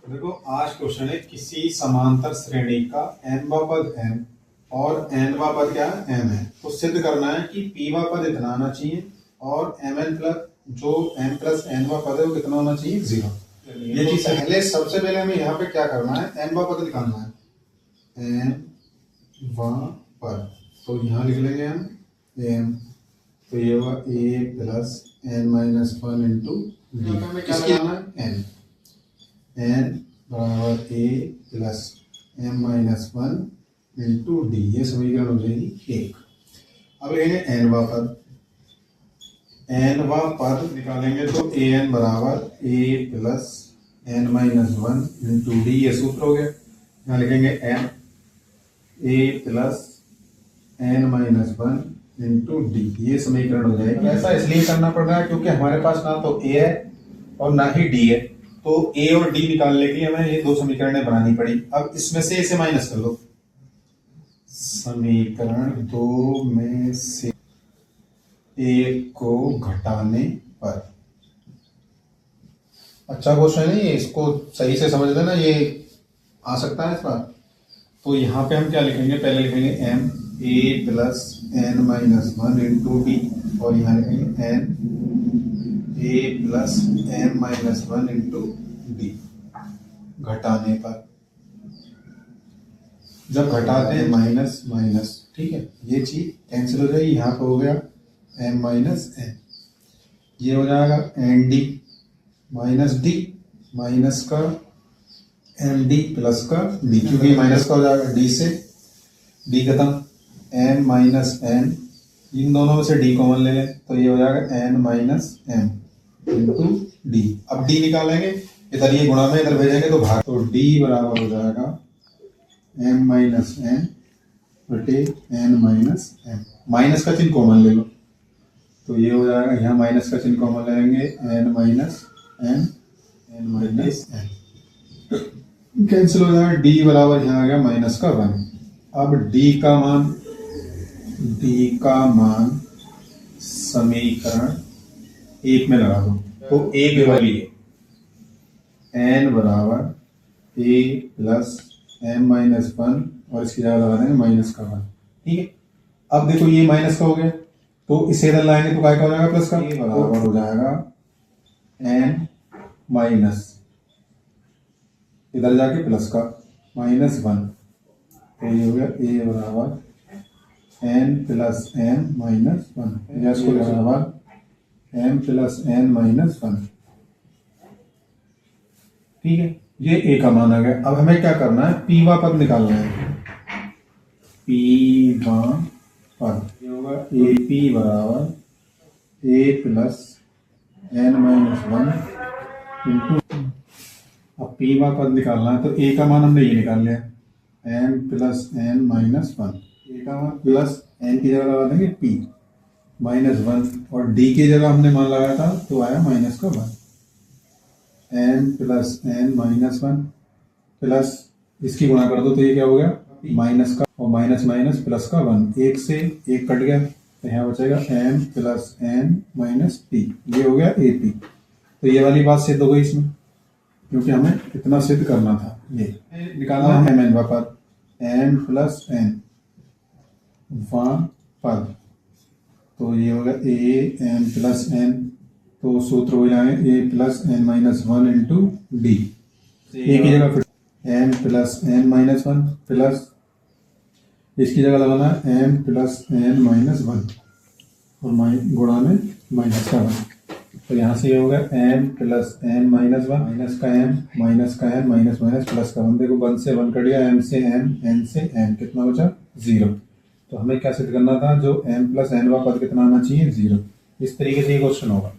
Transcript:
देखो आज क्वेश्चन है किसी समांतर श्रेणी का n वां पद m और n वां पद क्या है m है, तो सिद्ध करना है कि p वां पद इतना आना चाहिए और mn प्लस जो m प्लस n वां पद है वो कितना होना चाहिए 0। ये चीज पहले सबसे पहले हमें यहाँ पे क्या करना है, m वां पद निकालना है। m वां पद तो यहाँ लिख लेंगे हम m, तो ये होगा a plus n minus one into D. हमें क्या लगाना है n, n बराबर a plus m minus one into D, ये समीकरण हो जाएगी 1। अब लेंगे n वां पद, n वां पद निकालेंगे तो an बराबर a plus n minus one into D, ये सूत्र हो गया। यहाँ लिखेंगे m a plus n minus one into D, ये समीकरण हो जाएगी। ऐसा इसलिए करना पड़ रहा है क्योंकि हमारे पास ना तो a है और ना ही d है, तो a और d निकालने के लिए हमें ये दो समीकरणें बनानी पड़ी। अब इसमें से इसे माइनस कर लो, समीकरण दो में से एक को घटाने पर। अच्छा क्वेश्चन है ये, इसको सही से समझ लेना, ये आ सकता है इस बार। तो यहाँ पे हम क्या लिखेंगे, पहले लिखेंगे m a plus n minus one into D, और यहाँ लिखेंगे n a plus m minus one into D घटाने पर। जब घटाते हैं माइनस माइनस, ठीक है, ये चीज कैंसिल हो जाएगी। यहाँ पे हो गया m माइनस n, ये हो जाएगा N D minus D minus का एम डी प्लस का डी, क्योंकि माइनस का हो जाएगा डी से डी खत्म, m माइनस n, इन दोनों में से d कॉमन ले लें तो ये हो जाएगा n minus m into D. अब d निकालेंगे, इधर ये गुणा में इधर भेजेंगे तो भाग, तो d बराबर हो जाएगा m माइनस n बटे n माइनस m। माइनस का चिन्ह कॉमन ले लो तो ये हो जाएगा, यहाँ माइनस का चिन्ह कॉमन ले लेंगे n minus n, n minus n cancel हो जाएगा, d बराबर यहाँ आ गया माइनस का 1। अब d का मान समीकरण 1 में लगा दो, तो एक वाली है n बराबर a plus m minus one, और इसकी जगह लगा देंगे माइनस का 1, ठीक है। अब देखो ये माइनस का हो गया तो इसे इधर लाएंगे तो क्या हो जाएगा प्लस का, a बराबर हो जाएगा n माइनस इधर जाके प्लस का माइनस 1, तो ये हो गया a बराबर n plus m minus one, या इसको बराबर m plus n minus one, ठीक है। ये a का मान आ गया। अब हमें क्या करना है, p वां पद निकालना है। p वां पद ये होगा ap बराबर a plus n minus one into, अब p वां पद निकालना है तो a का मान हमने ये निकाल लिया m plus n minus one, a का मान प्लस n की जगह लगा देंगे p माइनस वन, और d की जगह हमने मान लगाया था तो आया माइनस का 1, m plus n minus one plus इसकी गुणा कर दो तो ये क्या हो गया माइनस का, और माइनस माइनस प्लस का 1, एक से एक कट गया तो यहाँ बचेगा m plus n minus p, ये हो गया ap। तो ये वाली बात सिद्ध हो गई इसमें, क्योंकि हमें इतना सिद्ध करना था। ये निकालना है m n वां पद, m प्लस n वां पद, तो ये होगा a m प्लस n, तो सूत्र हो जाएंगे a plus n minus one into D, एक ही जगह फिर m plus n minus one plus इसकी जगह लगाना है m plus n minus one, और गुणा में माइनस का 1, तो यहाँ से ये होगा m plus n minus one, minus का m माइनस का n माइनस माइनस प्लस का 1, देखो 1 से 1 कट गया, m से n, n से n, कितना बचा 0। तो हमें क्या सिद्ध करना था, जो m प्लस n वां पद कितना आना चाहिए 0। इस तरीके से ये क्वेश्चन होगा।